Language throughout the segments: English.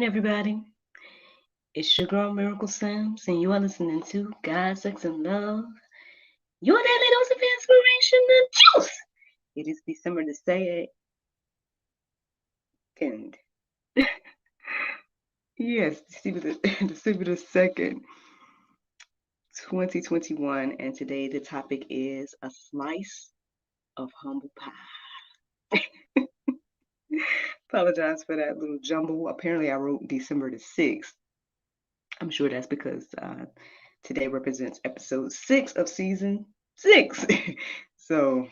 everybody. It's your girl Miracle Sims, and you are listening to God, Sex, and Love, your daily dose of inspiration and juice. It is December the 2nd. Yes, December the 2nd, 2021, and today the topic is a slice of humble pie. Apologize for that little jumble. Apparently, I wrote December the 6th. I'm sure that's because today represents episode 6 of season 6. So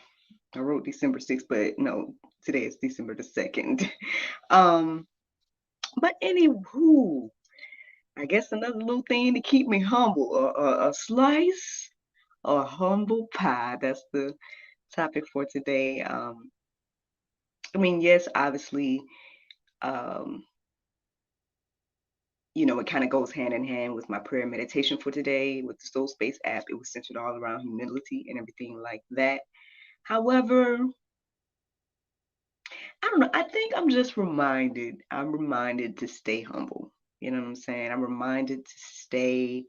I wrote December 6th, but no, today is December the 2nd. But anywho, I guess another little thing to keep me humble, a slice of humble pie. That's the topic for today. Yes, obviously, um, it kind of goes hand in hand with my prayer meditation for today with the Soul Space app. It was centered all around humility and everything like that. However, I don't know. I think I'm just reminded. I'm reminded to stay humble. You know what I'm saying? I'm reminded to stay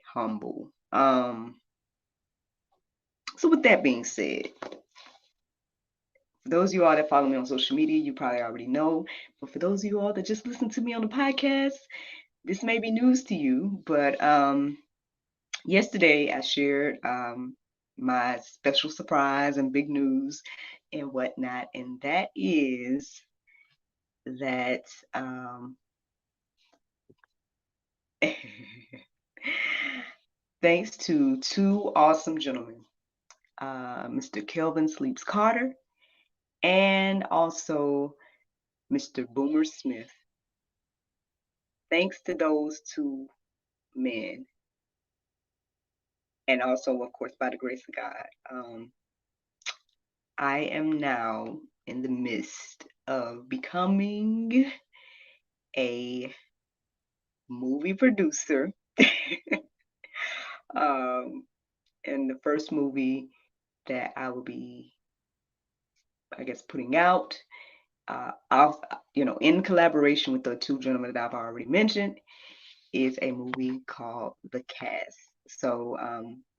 humble. So with that being said, for those of you all that follow me on social media, you probably already know. But for those of you all that just listen to me on the podcast, this may be news to you. But yesterday I shared my special surprise and big news and whatnot, and that is that thanks to two awesome gentlemen, Mr. Kelvin Sleeps Carter and also Mr. Boomer Smith. Thanks to those two men, and also, of course, by the grace of God, I am now in the midst of becoming a movie producer. And the first movie that I will be, I guess, putting out, in collaboration with the two gentlemen that I've already mentioned, is a movie called The Cast. So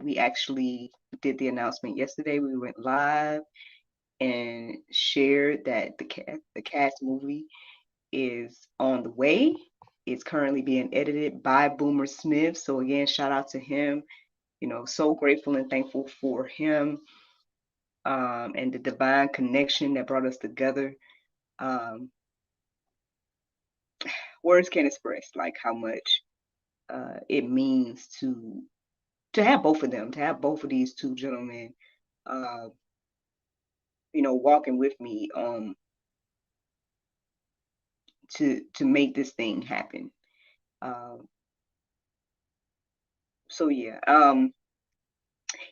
we actually did the announcement yesterday. We went live and shared that the cast movie is on the way. It's currently being edited by Boomer Smith. So again, shout out to him. So grateful and thankful for him and the divine connection that brought us together. Words can't express like how much it means to have both of them, to have both of these two gentlemen, walking with me to make this thing happen. So yeah,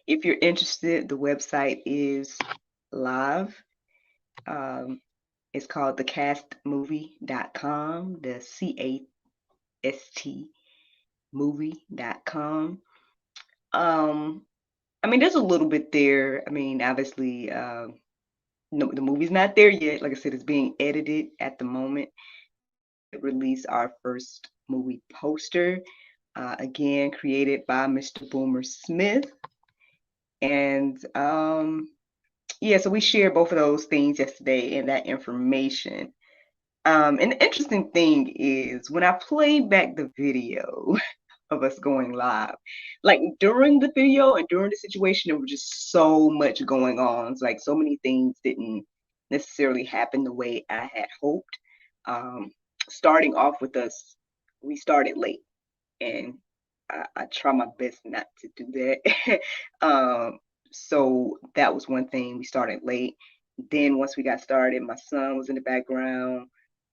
if you're interested, the website is live. It's called thecastmovie.com, the CAST movie.com. There's a little bit there. Obviously, no, the movie's not there yet. Like I said, it's being edited at the moment. Release our first movie poster, again created by Mr. Boomer Smith, and so we shared both of those things yesterday and that information. And the interesting thing is when I played back the video of us going live, like during the video and during the situation, there was just so much going on. It's like so many things didn't necessarily happen the way I had hoped. Starting off with us, we started late, and I try my best not to do that. So that was one thing. We started late. Then once we got started, my son was in the background,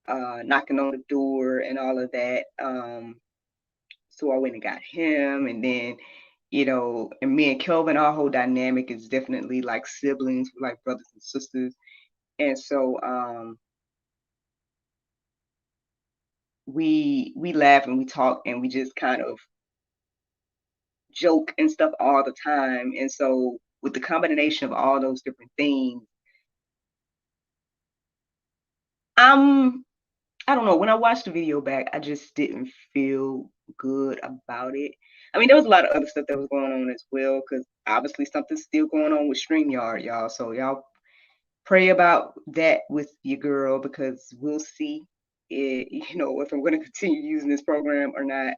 knocking on the door and all of that. So I went and got him, and then, and me and Kelvin, our whole dynamic is definitely like siblings, like brothers and sisters. And so we laugh and we talk and we just kind of joke and stuff all the time. And so with the combination of all those different things, I'm I don't know. When I watched the video back, I just didn't feel good about it. I mean, there was a lot of other stuff that was going on as well, because obviously something's still going on with StreamYard, y'all. So y'all pray about that with your girl, because we'll see if I'm going to continue using this program or not.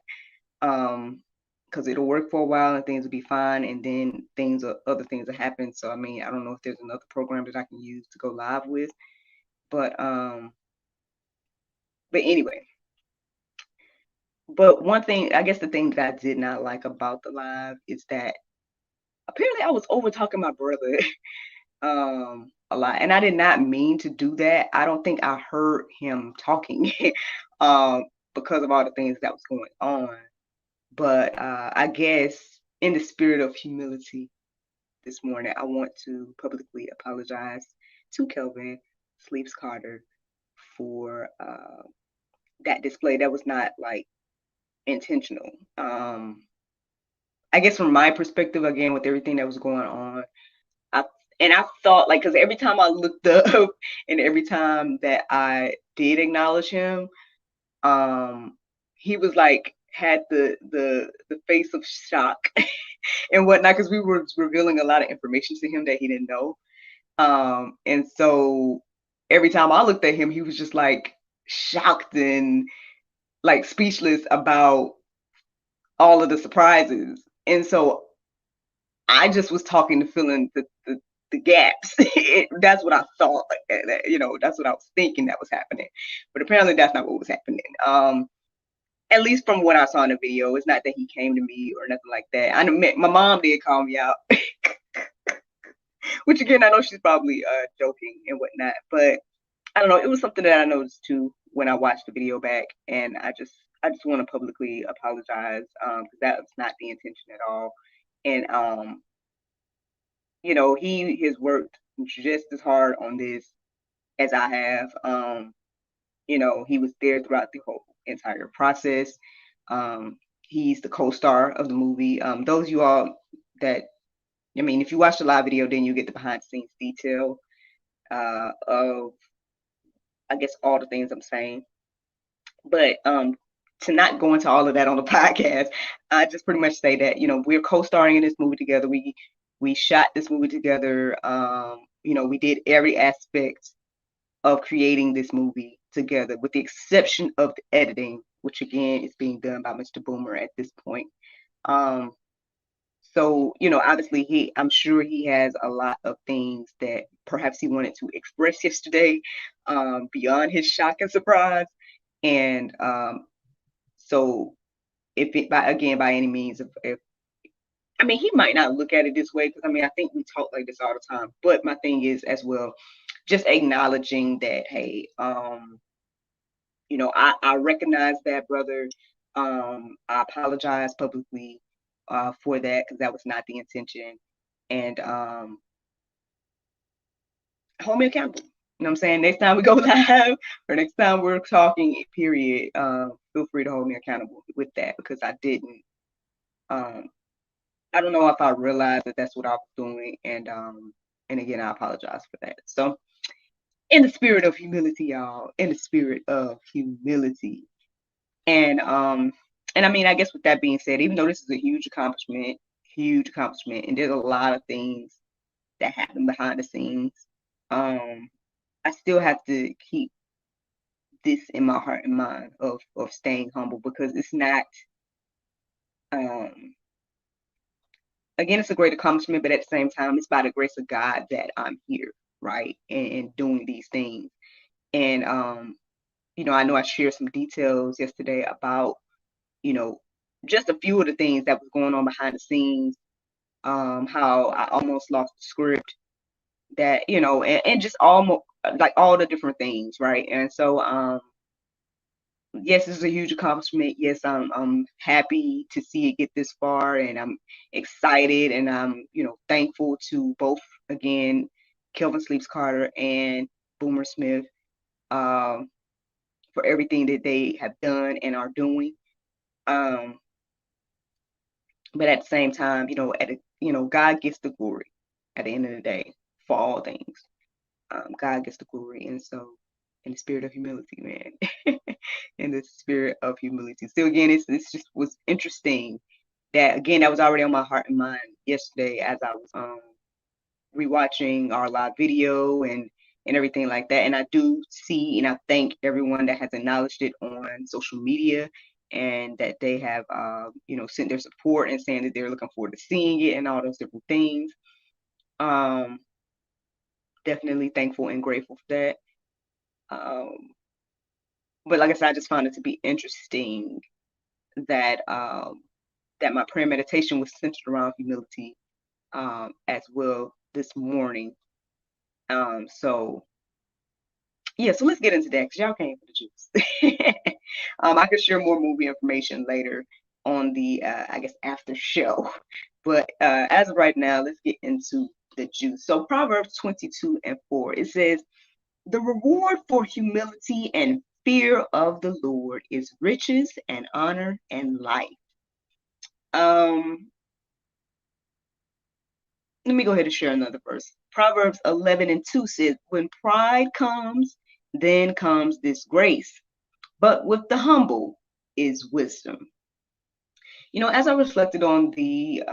Because it'll work for a while and things will be fine, and then other things will happen. So I mean, I don't know if there's another program that I can use to go live with, but anyway. But one thing, I guess the thing that I did not like about the live is that apparently I was over talking my brother a lot, and I did not mean to do that. I don't think I heard him talking um because of all the things that was going on. But I guess in the spirit of humility this morning, I want to publicly apologize to Kelvin Sleeps Carter for that display. That was not like intentional. I guess from my perspective, again, with everything that was going on, I I thought, like, because every time I looked up and every time that I did acknowledge him, um, he was like had the face of shock and whatnot, because we were revealing a lot of information to him that he didn't know. And so every time I looked at him, he was just like shocked and like speechless about all of the surprises. And so I just was talking to fill in the gaps. That's what I thought. That's what I was thinking that was happening. But apparently that's not what was happening. At least from what I saw in the video, it's not that he came to me or nothing like that. I know my mom did call me out, which again, I know she's probably joking and whatnot. But I don't know. It was something that I noticed too when I watched the video back, and I just want to publicly apologize, because that was not the intention at all. And he has worked just as hard on this as I have. He was there throughout the whole entire process. He's the co-star of the movie. Those of you all that, I mean, if you watch the live video, then you get the behind the scenes detail of, I guess, all the things I'm saying. But to not go into all of that on the podcast, I just pretty much say that we're co-starring in this movie together. We shot this movie together. We did every aspect of creating this movie together, with the exception of the editing, which again is being done by Mr. Boomer at this point. So obviously I'm sure he has a lot of things that perhaps he wanted to express yesterday, beyond his shock and surprise. And so if it by any means, if I mean, he might not look at it this way, because I mean, I think we talk like this all the time. But my thing is as well, just acknowledging that, hey, I recognize that, brother. I apologize publicly for that, because that was not the intention. And hold me accountable. You know what I'm saying? Next time we go live or next time we're talking, period, feel free to hold me accountable with that, because I didn't. I don't know if I realized that that's what I was doing, and again, I apologize for that. So, in the spirit of humility, y'all, in the spirit of humility, and I mean, I guess with that being said, even though this is a huge accomplishment, and there's a lot of things that happen behind the scenes, I still have to keep this in my heart and mind of staying humble, because it's not. Again, it's a great accomplishment, but at the same time, it's by the grace of God that I'm here, right, and doing these things. And I know I shared some details yesterday about, just a few of the things that was going on behind the scenes, how I almost lost the script, that, and just almost like all the different things, right? And so yes, this is a huge accomplishment. Yes, I'm happy to see it get this far, and I'm excited, and I'm thankful to both, again, Kelvin Sleeps Carter and Boomer Smith, for everything that they have done and are doing. But at the same time, God gets the glory at the end of the day for all things. God gets the glory, and so in the spirit of humility, man. In the spirit of humility. So again, it's just was interesting that again that was already on my heart and mind yesterday as I was rewatching our live video and everything like that. And I do see and I thank everyone that has acknowledged it on social media and that they have sent their support and saying that they're looking forward to seeing it and all those different things. Definitely thankful and grateful for that. But like I said, I just found it to be interesting that that my prayer meditation was centered around humility as well this morning. So yeah, so let's get into that because y'all came for the juice. I could share more movie information later on the I guess after show, but as of right now, let's get into the juice. So Proverbs 22:4, it says, "The reward for humility and fear of the Lord is riches and honor and life." Um, Let me go ahead and share another verse. Proverbs 11:2 says, "When pride comes, then comes disgrace, but with the humble is wisdom." As I reflected on the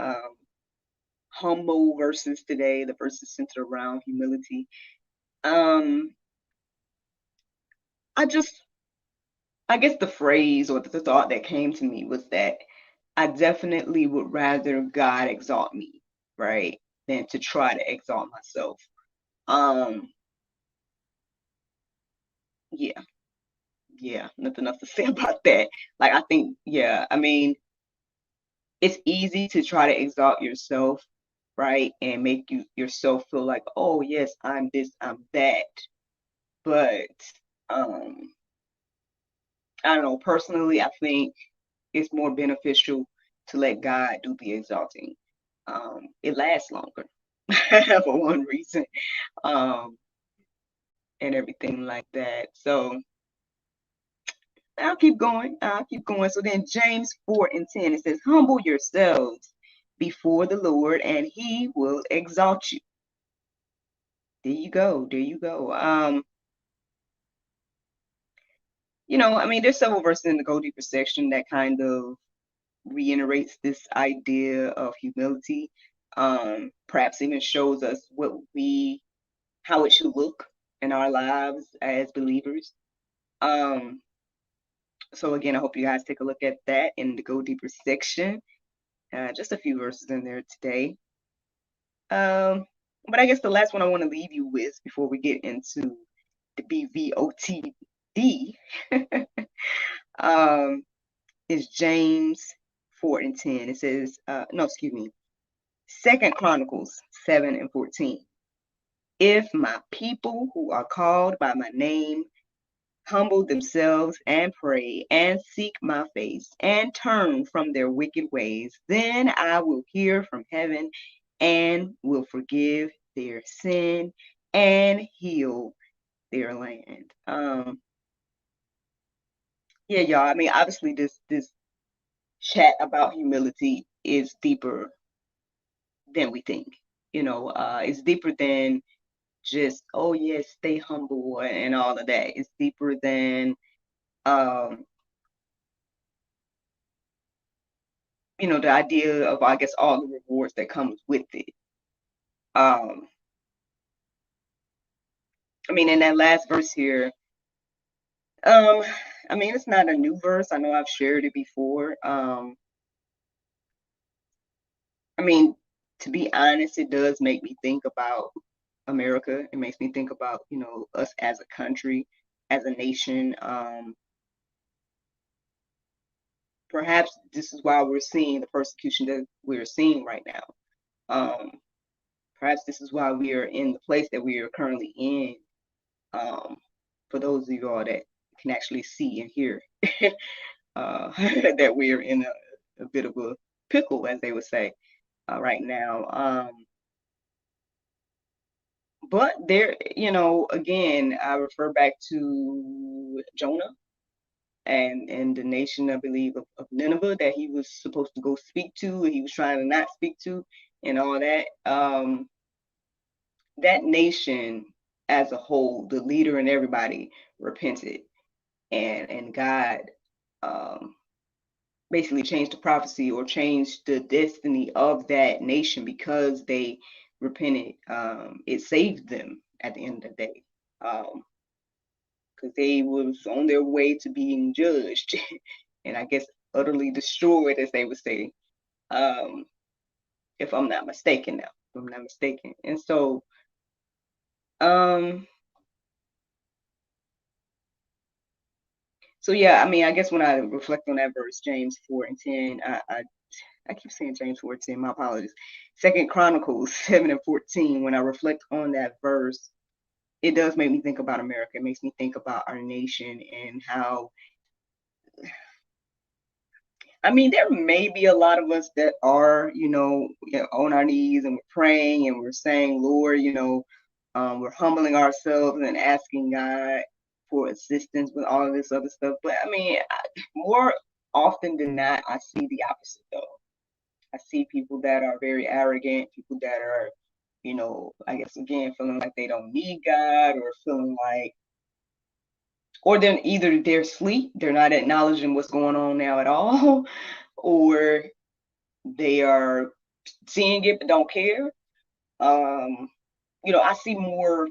humble verses today, the verses centered around humility, um, I guess the phrase or the thought that came to me was that I definitely would rather God exalt me, right, than to try to exalt myself. Um, yeah, yeah, nothing else to say about that. Like, I think, yeah, I mean, it's easy to try to exalt yourself, right, and make yourself feel like, oh yes, I'm this, I'm that. But um, I don't know. Personally, I think it's more beneficial to let God do the exalting. It lasts longer for one reason, um, and everything like that. So I'll keep going. I'll keep going. So then James 4:10, it says, "Humble yourselves before the Lord, and he will exalt you." There you go. There you go. I mean, there's several verses in the Go Deeper section that kind of reiterates this idea of humility. Perhaps even shows us how it should look in our lives as believers. So again, I hope you guys take a look at that in the Go Deeper section. Just a few verses in there today. But I guess the last one I want to leave you with before we get into the BVOTD is James 4:10. It says, no, excuse me, 2 Chronicles 7:14. "If my people who are called by my name humble themselves and pray and seek my face and turn from their wicked ways, then I will hear from heaven and will forgive their sin and heal their land." Yeah, y'all. I mean, obviously, this chat about humility is deeper than we think. It's deeper than just, oh yes, stay humble and all of that. It's deeper than um the idea of, I guess, all the rewards that comes with it. um I mean, in that last verse here, um I mean, it's not a new verse. I know I've shared it before. I mean, to be honest, it does make me think about America. It makes me think about, us as a country, as a nation. Perhaps this is why we're seeing the persecution that we're seeing right now. Um, Perhaps this is why we are in the place that we are currently in. For those of you all that can actually see and hear, that we are in a bit of a pickle, as they would say, right now. But there, again, I refer back to Jonah and the nation, I believe, of Nineveh that he was supposed to go speak to, and he was trying to not speak to, and all that. That nation as a whole, the leader and everybody repented, and God um, basically changed the prophecy or changed the destiny of that nation because they repented. It saved them at the end of the day, because they was on their way to being judged and I guess utterly destroyed, as they would say, um, if I'm not mistaken. Now, if I'm not mistaken, and um, so yeah, I mean, I guess when I reflect on that verse, James 4:10, I keep saying James 4:10. My apologies. Second Chronicles 7:14. When I reflect on that verse, it does make me think about America. It makes me think about our nation and how, I mean, there may be a lot of us that are, on our knees and we're praying and we're saying, Lord, we're humbling ourselves and asking God for assistance with all of this other stuff. But I mean, more often than not, I see the opposite though. I see people that are very arrogant, people that are, I guess again, feeling like they don't need God, or feeling like, or then either they're asleep, they're not acknowledging what's going on now at all, or they are seeing it but don't care. I see more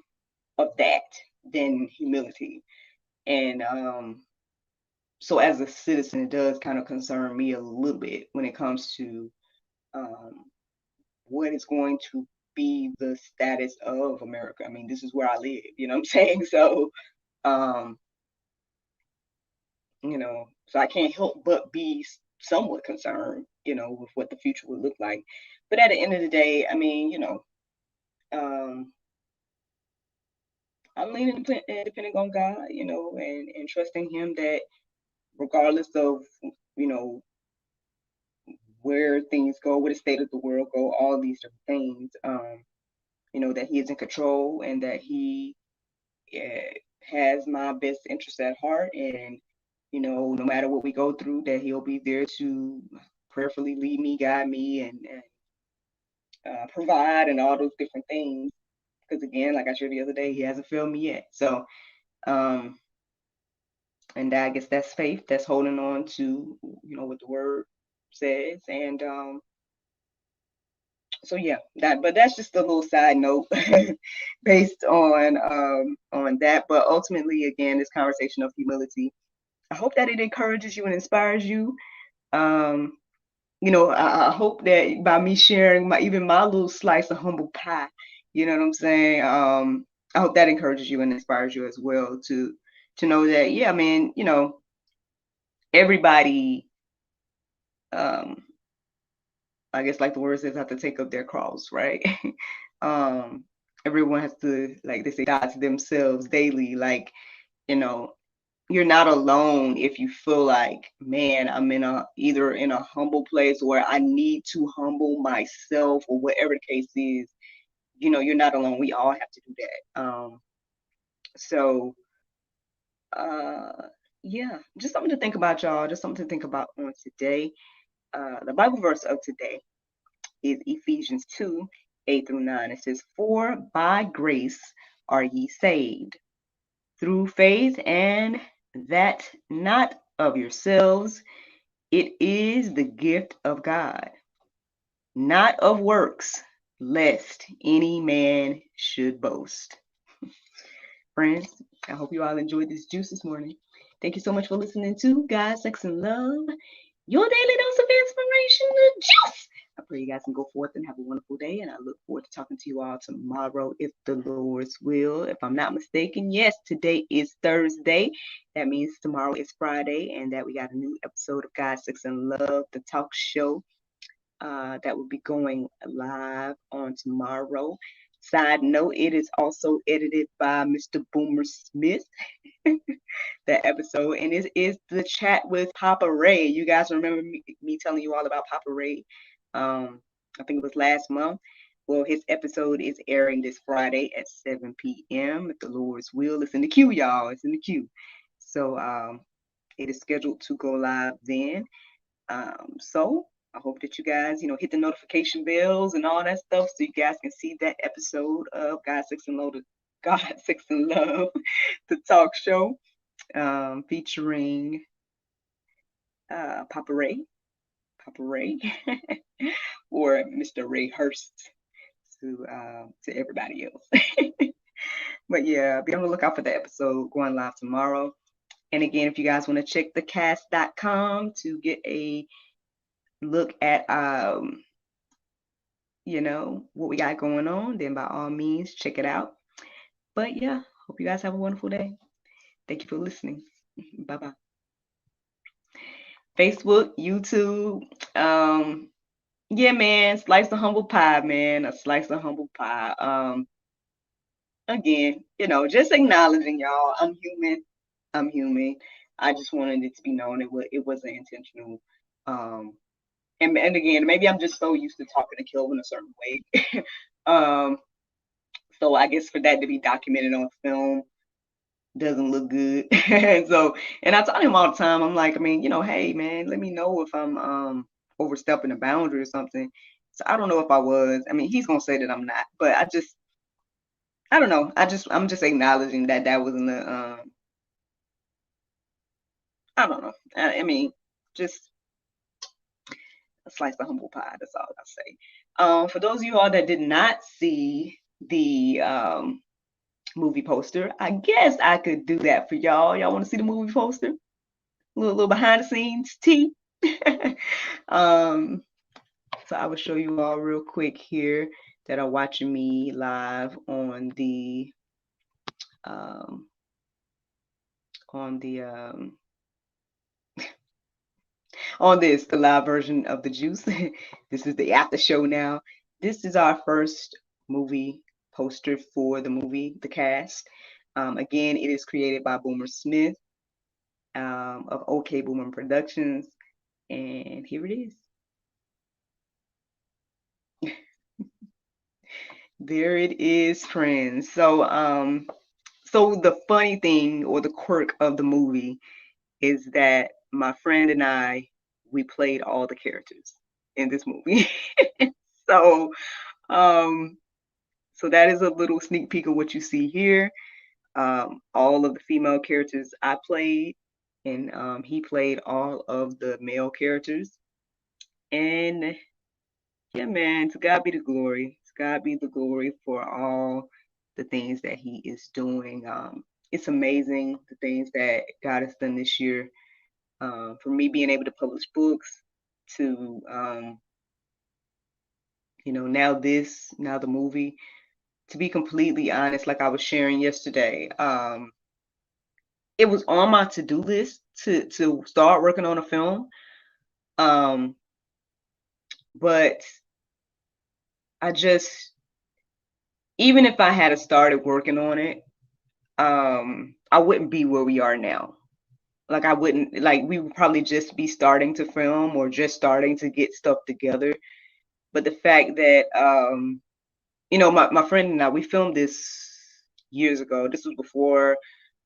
of that than humility. And so as a citizen, it does kind of concern me a little bit when it comes to um, what is going to be the status of America. I mean, this is where I live, you know what I'm saying? So, um, so I can't help but be somewhat concerned, with what the future would look like. But at the end of the day, I mean, um, I'm leaning depending on God, and trusting Him that regardless of, you know, where things go, where the state of the world go, all these different things, that He is in control and that He has my best interest at heart, and no matter what we go through, that He'll be there to prayerfully lead me, guide me, and provide, and all those different things. Because again, like I shared the other day, He hasn't failed me yet. So, um, and I guess that's faith. That's holding on to what the Word says, and so yeah, but that's just a little side note based on that. But ultimately, again, this conversation of humility, I hope that it encourages you and inspires you. Um, I hope that by me sharing even my little slice of humble pie, you know what I'm saying? I hope that encourages you and inspires you as well to know that, yeah, man, everybody, um, I guess like the word says, have to take up their cross, right? um, Everyone has to, like they say, die to themselves daily. Like, you know, you're not alone if you feel like, man, I'm either in a humble place where I need to humble myself, or whatever the case is. You're not alone. We all have to do that. So yeah, just something to think about, y'all. Just something to think about on today. The Bible verse of today is Ephesians 2:8-9. It says, "For by grace are ye saved, through faith, and that not of yourselves. It is the gift of God, not of works, lest any man should boast." Friends, I hope you all enjoyed this juice this morning. Thank you so much for listening to God, Sex, and Love, your daily dose of inspiration and juice. I pray you guys can go forth and have a wonderful day, and I look forward to talking to you all tomorrow if the Lord's will. If I'm not mistaken, yes, today is Thursday. That means tomorrow is Friday, and that we got a new episode of God, Sex, and Love, the talk show, that will be going live on tomorrow. Side note, it is also edited by Mr. Boomer Smith, that episode, and it is the chat with Papa Ray. You guys remember me telling you all about Papa Ray? I think it was last month. Well, his episode is airing this Friday at 7 p.m. If the Lord's will, it's in the queue, y'all. It's in the queue. So it is scheduled to go live then. So I hope that you guys, hit the notification bells and all that stuff so you guys can see that episode of God, Sex, and God, Sex and Love, the talk show, featuring Papa Ray, or Mr. Ray Hurst to everybody else. But yeah, be on the lookout for the episode going live tomorrow. And again, if you guys want to check thecast.com to get a look at what we got going on, then by all means check it out. But yeah, hope you guys have a wonderful day. Thank you for listening. Bye bye. Facebook, YouTube, yeah, man, slice of humble pie, man, a slice of humble pie. Again, just acknowledging y'all. I'm human. I'm human. I just wanted it to be known it wasn't intentional. And again, maybe I'm just so used to talking to Kelvin a certain way. So I guess for that to be documented on film doesn't look good. And I tell him all the time, I'm like, I mean, hey man, let me know if I'm overstepping a boundary or something. So I don't know if I was. I mean, he's gonna say that I'm not, but I don't know. I'm just acknowledging that wasn't I don't know. I mean, just a slice of humble pie. That's all I'll say. For those of you all that did not see the movie poster, I guess I could do that for y'all. Y'all want to see the movie poster? A little behind the scenes tea. So I will show you all real quick here that are watching me live on the the live version of the juice. This is the after show now. This is our first movie poster for the movie, the cast. Again, it is created by Boomer Smith of OK Boomer Productions, and here it is. There it is, friends. So the funny thing or the quirk of the movie is that my friend and we played all the characters in this movie. So that is a little sneak peek of what you see here. All of the female characters I played, and he played all of the male characters. And yeah, man, to God be the glory. To God be the glory for all the things that he is doing. It's amazing the things that God has done this year. For me being able to publish books to, now the movie. To be completely honest, like I was sharing yesterday, it was on my to-do list to start working on a film. But I just, even if I had started working on it, I wouldn't be where we are now. Like we would probably just be starting to film or just starting to get stuff together. But the fact that, my friend and I, we filmed this years ago. This was before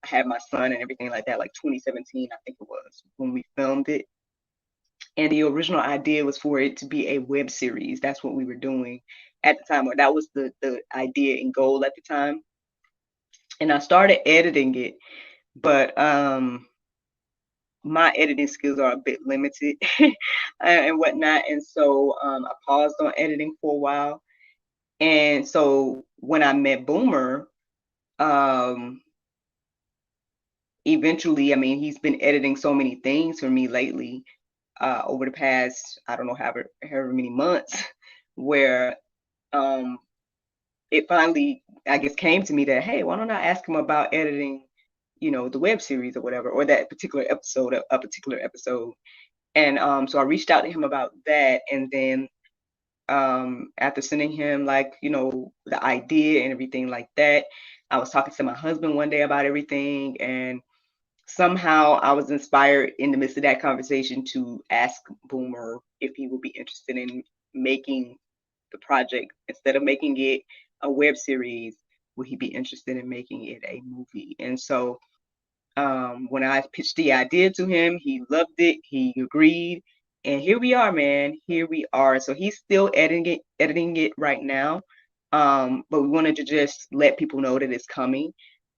I had my son and everything like that, like 2017, I think it was when we filmed it. And the original idea was for it to be a web series. That's what we were doing at the time, or that was the idea and goal at the time. And I started editing it, but my editing skills are a bit limited and whatnot. And so I paused on editing for a while. And so when I met Boomer, eventually, I mean, he's been editing so many things for me lately over the past, I don't know, however many months, where it finally, I guess, came to me that, hey, why don't I ask him about editing, the web series or whatever, or that particular episode, a particular episode. And so I reached out to him about that. And then after sending him the idea and everything like that, I was talking to my husband one day about everything, and somehow I was inspired in the midst of that conversation to ask Boomer if he would be interested in making the project. Instead of making it a web series, would he be interested in making it a movie? And so when I pitched the idea to him, he loved it, he agreed, and here we are, man. Here we are. So he's still editing it right now. But we wanted to just let people know that it's coming.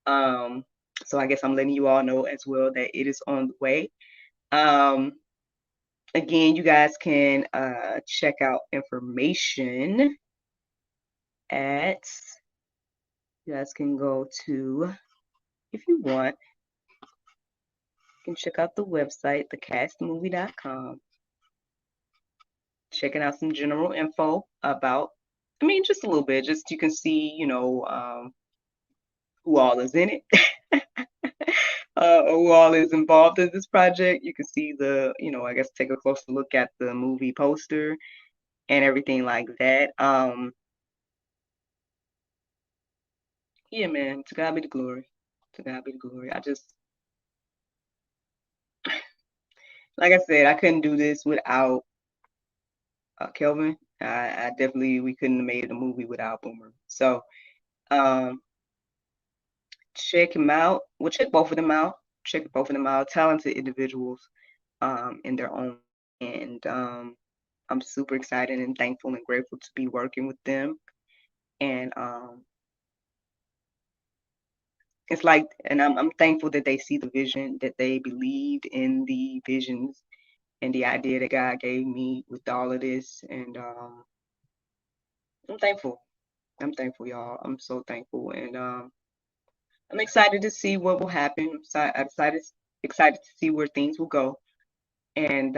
Um, so I guess I'm letting you all know as well that it is on the way. Um, Again, you guys can check out information at, you guys can go to, if you want, you can check out the website, thecastmovie.com, checking out some general info about, I mean, just a little bit, just you can see, who all is in it, who all is involved in this project. You can see the, I guess take a closer look at the movie poster and everything like that. Yeah, man, to God be the glory. To God be the glory. I just, like I said, I couldn't do this without Kelvin. I definitely, we couldn't have made a movie without Boomer. So, um, check him out. Well, check both of them out. Check both of them out. Talented individuals, in their own. And I'm super excited and thankful and grateful to be working with them. And it's like, and I'm thankful that they see the vision, that they believed in the visions and the idea that God gave me with all of this. And I'm thankful. I'm thankful, y'all. I'm so thankful. And I'm excited to see what will happen. I'm excited to see where things will go. And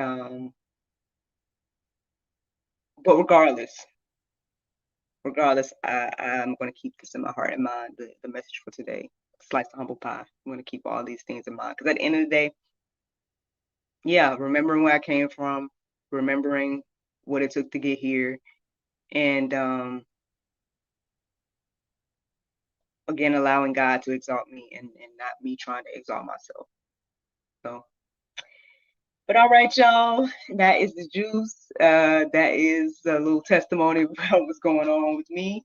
but regardless, I'm going to keep this in my heart and mind. The message for today, slice of humble pie. I'm going to keep all these things in mind because at the end of the day, yeah, remembering where I came from, remembering what it took to get here, and again, allowing God to exalt me and not me trying to exalt myself. So, but all right, y'all, that is the juice. That is a little testimony about what's going on with me.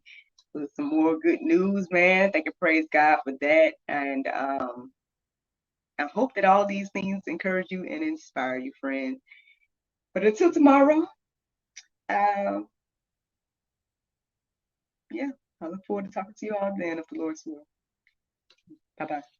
With some more good news, man. Thank and praise God for that. And I hope that all these things encourage you and inspire you, friend. But until tomorrow, um, yeah, I look forward to talking to you all then if the Lord's will. Bye bye.